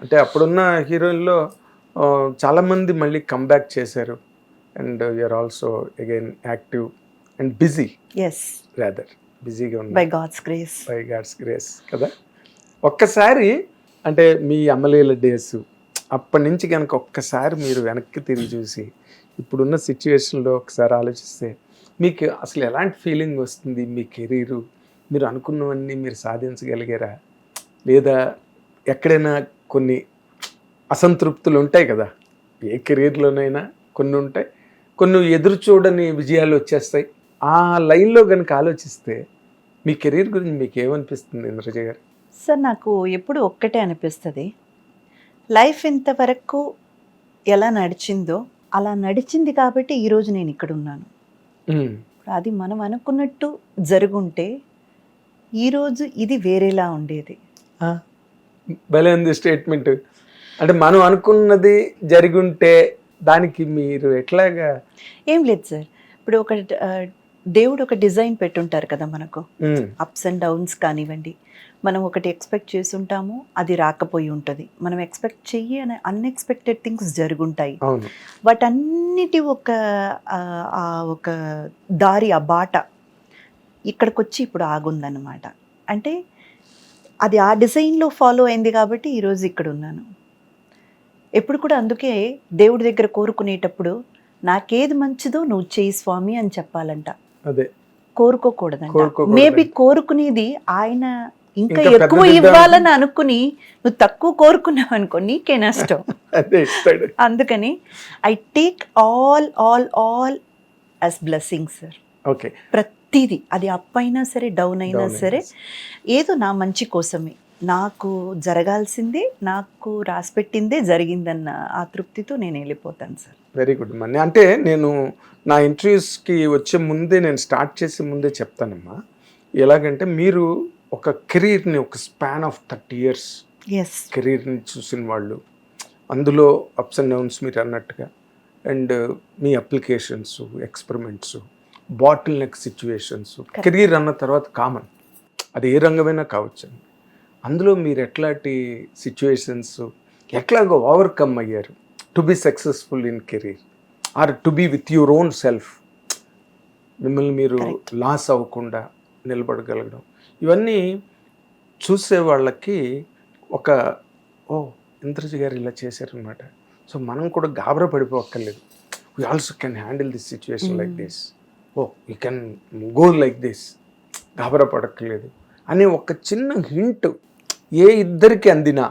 అంటే అప్పుడున్న హీరోయిన్లో చాలామంది మళ్ళీ కంబ్యాక్ చేశారు. And you're also again active and busy. Yes, rather బిజీగా ఉంది. బై గాడ్స్ గ్రేస్ కదా. ఒక్కసారి అంటే మీ అమలీల డేస్ అప్పటి నుంచి కనుక ఒక్కసారి మీరు వెనక్కి తిరిగి చూసి ఇప్పుడున్న సిచ్యువేషన్లో ఒకసారి ఆలోచిస్తే మీకు అసలు ఎలాంటి ఫీలింగ్ వస్తుంది? మీ కెరీరు మీరు అనుకున్నవన్నీ మీరు సాధించగలిగారా, లేదా ఎక్కడైనా కొన్ని అసంతృప్తులు ఉంటాయి కదా, ఏ కెరీర్లోనైనా కొన్ని ఉంటాయి, కొన్ని ఎదురు చూడని విజయాలు వచ్చేస్తాయి. ఆ లైన్లో కనుక ఆలోచిస్తే మీ కెరీర్ గురించి మీకు ఏమనిపిస్తుంది ఇంద్రజ గారు? సార్, నాకు ఎప్పుడు ఒక్కటే అనిపిస్తుంది, లైఫ్ ఇంతవరకు ఎలా నడిచిందో అలా నడిచింది కాబట్టి ఈరోజు నేను ఇక్కడ ఉన్నాను. అది మనం అనుకున్నట్టు జరుగుంటే ఈరోజు ఇది వేరేలా ఉండేది. భలే ఉంది స్టేట్మెంట్. అంటే మనం అనుకున్నది జరుగుంటే దానికి మీరు ఎట్లాగా? ఏం లేదు సార్, ఇప్పుడు ఒక దేవుడు ఒక డిజైన్ పెట్టుంటారు కదా మనకు, అప్స్ అండ్ డౌన్స్ కానివ్వండి. మనం ఒకటి ఎక్స్పెక్ట్ చేసి ఉంటాము, అది రాకపోయి ఉంటుంది. మనం ఎక్స్పెక్ట్ చెయ్యని అన్ఎక్స్పెక్టెడ్ థింగ్స్ జరుగుంటాయి. వాటన్నిటి ఒక దారి, ఆ బాట ఇక్కడికి వచ్చి ఇప్పుడు ఆగుందన్నమాట. అంటే అది ఆ డిజైన్లో ఫాలో అయింది కాబట్టి ఈరోజు ఇక్కడ ఉన్నాను. ఎప్పుడు కూడా అందుకే దేవుడి దగ్గర కోరుకునేటప్పుడు నాకేది మంచిదో నువ్వు చేయి స్వామి అని చెప్పాలంట. అదే కోరుకోకూడదంట. మేబీ కోరుకునేది ఆయన ఇంకా ఎక్కువ ఇవ్వాలని అనుకుని నువ్వు తక్కువ కోరుకున్నావు అనుకో, నీకే నష్టం. అందుకని I take all as blessings sir. Okay, ప్రతిదీ, అది అప్ అయినా సరే డౌన్ అయినా సరే ఏదో నా మంచి కోసమే, నాకు జరగాల్సిందే, నాకు రాసిపెట్టిందే జరిగిందన్న ఆ తృప్తితో నేను వెళ్ళిపోతాను సార్. వెరీ గుడ్ మన్ని. అంటే నేను నా ఇంటర్వ్యూస్కి వచ్చే ముందే, నేను స్టార్ట్ చేసే ముందే చెప్తానమ్మా, ఎలాగంటే మీరు ఒక కెరీర్ని, ఒక స్పాన్ ఆఫ్ 30 years కెరీర్ని చూసిన వాళ్ళు, అందులో అప్స్ అండ్ డౌన్స్ మీరు అన్నట్టుగా, and me applications, experiments, bottle neck situations, career అన్న తర్వాత కామన్, అది ఏ రంగమైనా కావచ్చు. అందులో మీరు ఎట్లాంటి సిచ్యువేషన్స్ ఎట్లాగో ఓవర్కమ్ అయ్యారు to be successful in career, or to be with your own self, మిమ్మల్ని మీరు లాస్ అవ్వకుండా నిలబడగలగడం, ఇవన్నీ చూసే వాళ్ళకి ఒక ఇంద్రజ గారు ఇలా చేశారనమాట. సో మనం కూడా గాబరా పడిపోక్కర్లేదు. We also can handle this situation like this, you can go like this, గాబరా పడక్కర్లేదు అనే ఒక చిన్న హింట్ ఏ ఇద్దరికి అందినా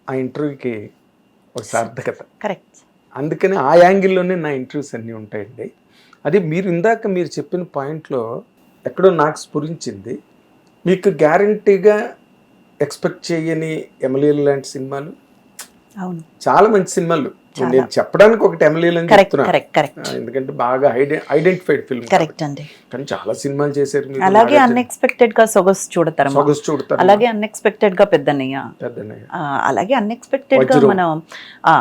ఆ ఇంటర్వ్యూకి ఒక సార్థకత. కరెక్ట్. అందుకని ఆ యాంగిల్లోనే నా ఇంటర్వ్యూస్ అన్నీ ఉంటాయండి. అది మీరు ఇందాక మీరు చెప్పిన పాయింట్లో ఎక్కడో నాకు స్ఫురించింది. మీకు గ్యారంటీగా ఎక్స్పెక్ట్ చేయని ఎమ్మెల్యేలు లాంటి సినిమాలు, అవును, చాలా మంచి సినిమాలు. నేను చెప్పడానికి ఒకటి ఎమ్మెల్యేలు అని చెప్తున్నా, ఎందుకంటే బాగా ఐడెంటిఫైడ్ ఫిల్మ్. కరెక్ట్ అండి. కానీ చాలా సినిమాలు చేశారు మీరు. అలాగే అన్ఎక్స్పెక్టెడ్ గా సొగసు చూడతారు, అలాగే అన్ఎక్స్పెక్టెడ్ గా పెద్దన్నయ్య, అలాగే అన్ఎక్స్పెక్టెడ్ గా మనం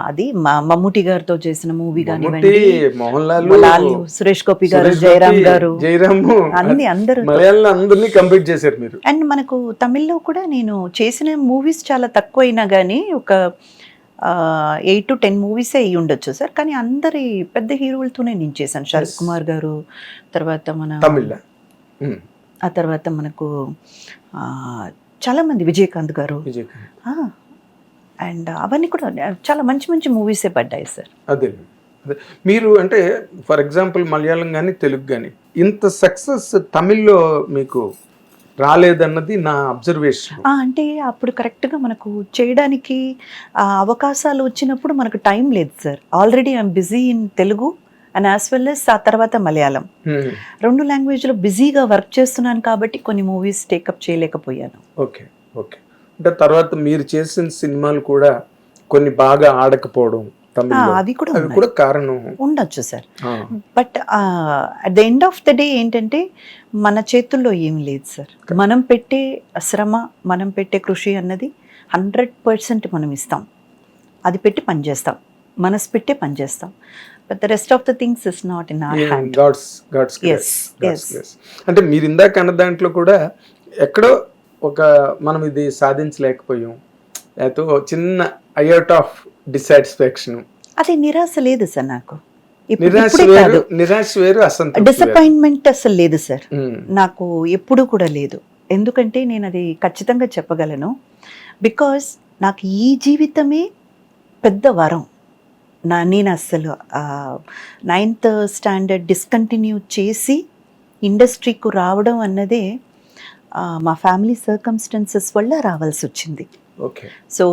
అది మమ్ముటి గారితో చేసిన మూవీ కానివ్వండి, మోహన్ లాల్, సురేష్ గోపి గారు, జయరామ్ అన్ని అందరూ అందరినీ కంప్లీట్ చేశారు మీరు. అండ్ మనకు తమిళ్లో కూడా నేను చేసిన మూవీస్ చాలా తక్కువ అయినా కానీ ఒక 8 to 10 మూవీసే అయ్యి ఉండొచ్చు సార్. కానీ అందరి పెద్ద హీరోలతోనే నేను చేశాను. శరత్ కుమార్ గారు, తర్వాత మన ఆ తర్వాత మనకు చాలా మంది, విజయకాంత్ గారు, అండ్ అవన్నీ కూడా చాలా మంచి మంచి మూవీసే పడ్డాయి సార్. అదే మీరు అంటే ఫర్ ఎగ్జాంపుల్ మలయాళం కానీ తెలుగు కానీ ఇంత సక్సెస్ తమిళ్లో మీకు రాలేదన్నది నా అబ్జర్వేషన్. అంటే అప్పుడు కరెక్ట్గా మనకు చేయడానికి అవకాశాలు వచ్చినప్పుడు మనకు టైం లేదు sir. Already I'm busy in Telugu and as well as ఆ తర్వాత మలయాళం, 2 లాంగ్వేజ్లో బిజీగా వర్క్ చేస్తున్నాను కాబట్టి కొన్ని మూవీస్ టేకప్ చేయలేకపోయాను. ఓకే, అంటే తర్వాత మీరు చేసిన సినిమాలు కూడా కొన్ని బాగా ఆడకపోవడం, అవి కూడా కారణం ఉండొచ్చు sir. But at the end of the day ఏంటంటే మన చేతుల్లో ఏం లేదు సార్. మనం పెట్టే శ్రమ, మనం పెట్టే కృషి అన్నది 100% మనం ఇస్తాం, అది పెట్టి పనిచేస్తాం, మనసు పెట్టే పనిచేస్తాం. But the rest of the things is not in our hand. God's grace. అంటే మీరు ఇందాక అన్న దాంట్లో కూడా ఎక్కడో ఒక మనం ఇది సాధించలేకపోయాం, లేకపోతే ఓ చిన్న అయౌట్ ఆఫ్ డిసాటిస్ఫాక్షన్? అది నిరాశ లేదు సార్ నాకు. నిరాశ వేరు, నిరాశ వేరు, అసంతృప్తి వేరు. డిసప్పాయింట్మెంట్ అసలు లేదు సార్ నాకు, ఎప్పుడు కూడా లేదు. ఎందుకంటే నేను అది ఖచ్చితంగా చెప్పగలను. బికాస్ నాకు ఈ జీవితమే పెద్ద వరం. నేను అస్సలు 9th స్టాండర్డ్ డిస్కంటిన్యూ చేసి ఇండస్ట్రీకు రావడం అన్నదే మా ఫ్యామిలీ సర్కమ్స్టెన్సెస్ వల్ల రావాల్సి వచ్చింది. ఓకే. సో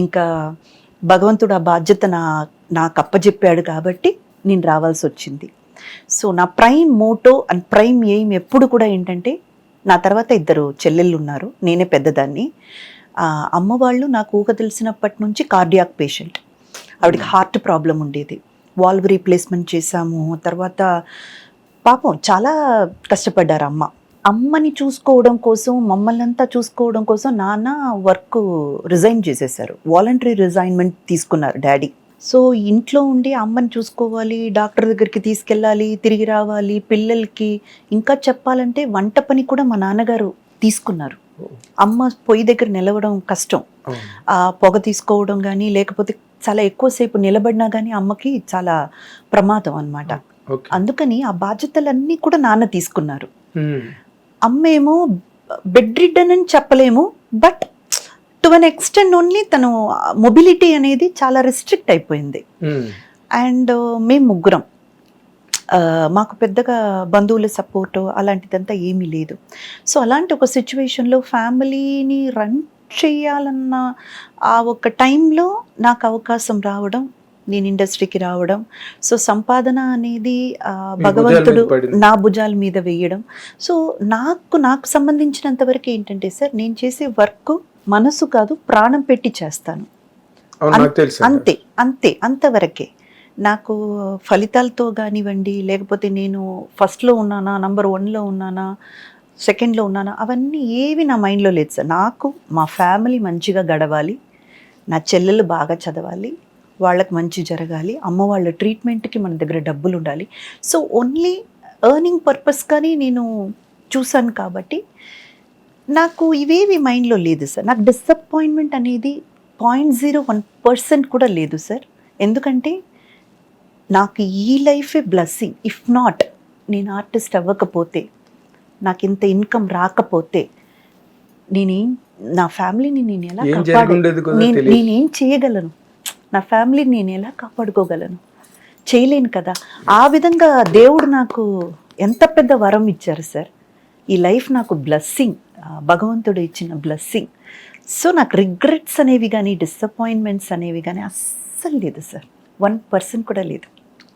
ఇంకా భగవంతుడు ఆ బాధ్యత నాకు అప్పచెప్పాడు కాబట్టి నేను రావాల్సి వచ్చింది. సో నా prime motto and prime aim ఎప్పుడు కూడా ఏంటంటే, నా తర్వాత 2 చెల్లెళ్ళు ఉన్నారు, నేనే పెద్దదాన్ని. అమ్మ వాళ్ళు నాకు ఊహ తెలిసినప్పటి నుంచి కార్డియాక్ పేషెంట్. ఆవిడకి హార్ట్ ప్రాబ్లం ఉండేది, వాల్వ్ రీప్లేస్మెంట్ చేశాము. తర్వాత పాపం చాలా కష్టపడ్డారు అమ్మని చూసుకోవడం కోసం, మమ్మల్ని అంతా చూసుకోవడం కోసం నాన్న వర్క్ రిజైన్ చేసేసారు. వాలంటరీ రిజైన్మెంట్ తీసుకున్నారు డాడీ. సో ఇంట్లో ఉండి అమ్మని చూసుకోవాలి, డాక్టర్ దగ్గరికి తీసుకెళ్ళాలి, తిరిగి రావాలి, పిల్లలకి ఇంకా చెప్పాలంటే వంట పని కూడా మా నాన్నగారు తీసుకున్నారు. అమ్మ పొయ్యి దగ్గర నిలవడం కష్టం, ఆ పొగ తీసుకోవడం కానీ, లేకపోతే చాలా ఎక్కువసేపు నిలబడినా కానీ అమ్మకి చాలా ప్రమాదం అన్నమాట. అందుకని ఆ బాధ్యతలన్నీ కూడా నాన్న తీసుకున్నారు. అమ్మ ఏమో బెడ్ రిడ్డన్ అని చెప్పలేము, but to an extent only తను మొబిలిటీ అనేది చాలా రిస్ట్రిక్ట్ అయిపోయింది. అండ్ మేము ముగ్గురం, మాకు పెద్దగా బంధువుల సపోర్టు అలాంటిదంతా ఏమీ లేదు. సో అలాంటి ఒక సిచ్యువేషన్లో ఫ్యామిలీని రన్ చేయాలన్న ఆ ఒక టైంలో నాకు అవకాశం రావడం, నేను ఇండస్ట్రీకి రావడం, సో సంపాదన అనేది భగవంతుడు నా భుజాల మీద వేయడం. సో నాకు సంబంధించినంత వరకు ఏంటంటే సార్, నేను చేసే వర్క్ మనసు కాదు ప్రాణం పెట్టి చేస్తాను. అంతే అంతవరకే. నాకు ఫలితాలతో కానివ్వండి, లేకపోతే నేను ఫస్ట్లో ఉన్నానా, నంబర్ 1లో ఉన్నానా, సెకండ్లో ఉన్నానా, అవన్నీ ఏవి నా మైండ్లో లేదు సార్. నాకు మా ఫ్యామిలీ మంచిగా గడవాలి, నా చెల్లెలు బాగా చదవాలి, వాళ్ళకి మంచి జరగాలి, అమ్మ వాళ్ళ ట్రీట్మెంట్కి మన దగ్గర డబ్బులు ఉండాలి. సో ఓన్లీ ఎర్నింగ్ పర్పస్ కానీ నేను చూశాను కాబట్టి నాకు ఇవేవి మైండ్లో లేదు సార్. నాకు డిసప్పాయింట్మెంట్ అనేది 0.01% కూడా లేదు సార్. ఎందుకంటే నాకు ఈ లైఫే బ్లెస్సింగ్. ఇఫ్ నాట్, నేను ఆర్టిస్ట్ అవ్వకపోతే, నాకు ఇంత ఇన్కమ్ రాకపోతే, నా ఫ్యామిలీని నేను ఎలా నేనేం చేయగలను? నా ఫ్యామిలీని నేను ఎలా కాపాడుకోగలను? చేయలేను కదా. ఆ విధంగా దేవుడు నాకు ఎంత పెద్ద వరం ఇచ్చారు సార్. ఈ లైఫ్ నాకు బ్లెస్సింగ్, భగవంతుడు ఇచ్చిన బ్లెస్సింగ్. సో నాకు రిగ్రెట్స్ అనేవి కానీ, డిసప్పాయింట్మెంట్స్ అనేవి కానీ అస్సలు లేదు సార్. 1% కూడా లేదు.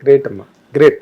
గ్రేట్ అమ్మా, గ్రేట్.